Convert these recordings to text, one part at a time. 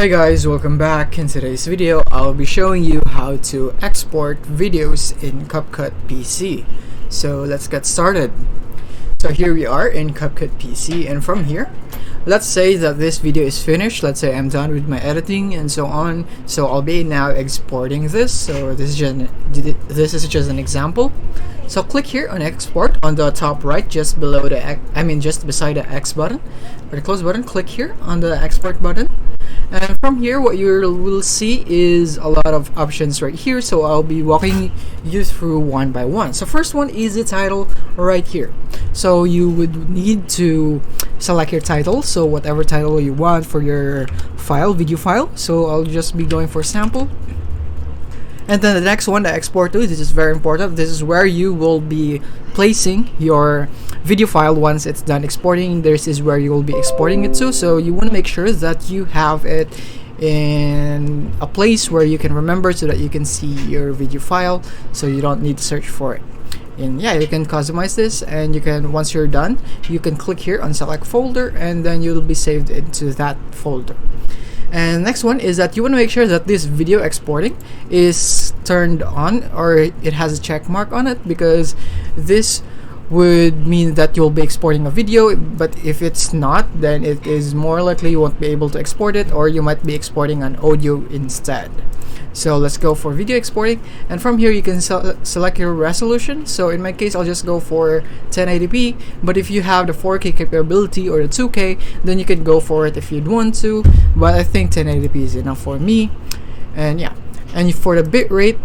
Hey guys, welcome back. In today's video, I'll be showing you how to export videos in CapCut PC. So let's get started. So here we are in CapCut PC, and from here, let's say that this video is finished. Let's say I'm done with my editing and so on. So I'll be now exporting this. So this is just an example. So click here on export on the top right, just below just beside the X button or the close button. Click here on the export button. And from here, what you will see is a lot of options right here. So I'll be walking you through one by one. So first one is the title right here. So you would need to select your title. So whatever title you want for your video file. So I'll just be going for sample. And then the next one, the export to, this is very important. This is where you will be placing your video file once it's done exporting. This is where you will be exporting it to. So you want to make sure that you have it in a place where you can remember so that you can see your video file, so you don't need to search for it. And yeah, you can customize this, and you can, once you're done, you can click here on select folder, and then you'll be saved into that folder. And next one is that you want to make sure that this video exporting is turned on, or it has a check mark on it, because this would mean that you'll be exporting a video. But if it's not, then it is more likely you won't be able to export it, or you might be exporting an audio instead. So let's go for video exporting, and from here you can select your resolution. So in my case, I'll just go for 1080p, but if you have the 4K capability or the 2K, then you can go for it if you'd want to, but I think 1080p is enough for me. And yeah, and for the bitrate,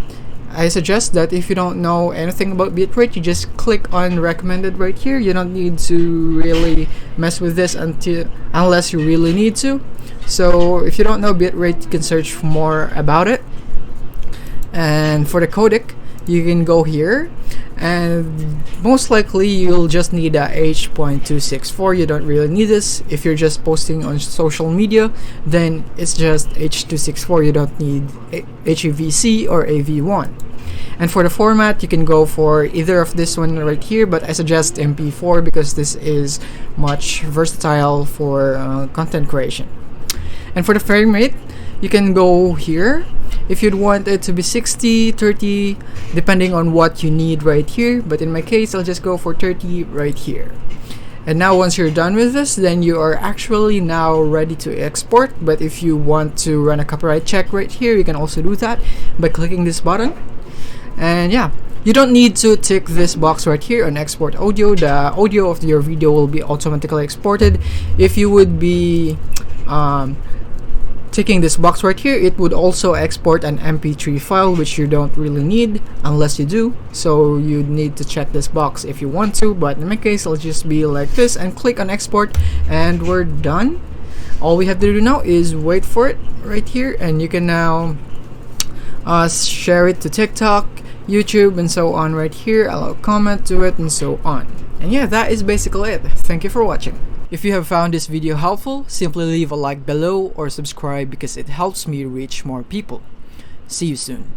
I suggest that if you don't know anything about bitrate, you just click on recommended right here. You don't need to really mess with this unless you really need to. So if you don't know bitrate, you can search more about it. And for the codec, you can go here, and most likely you'll just need a H.264. You don't really need this. If you're just posting on social media, then it's just H.264. You don't need HEVC or AV1. And for the format, you can go for either of this one right here, but I suggest MP4 because this is much versatile for content creation. And for the frame rate, you can go here if you'd want it to be 60, 30, depending on what you need right here. But in my case, I'll just go for 30 right here. And now once you're done with this, then you are actually now ready to export. But if you want to run a copyright check right here, you can also do that by clicking this button. And yeah, you don't need to tick this box right here on export audio. The audio of your video will be automatically exported. If you would be ticking this box right here, it would also export an MP3 file, which you don't really need unless you do. So you need to check this box if you want to, but in my case, I'll just be like this and click on export, and we're done. All we have to do now is wait for it right here, and you can now share it to TikTok, YouTube, and so on right here. Allow comment to it and so on. And yeah, that is basically it. Thank you for watching. If you have found this video helpful, simply leave a like below or subscribe because it helps me reach more people. See you soon.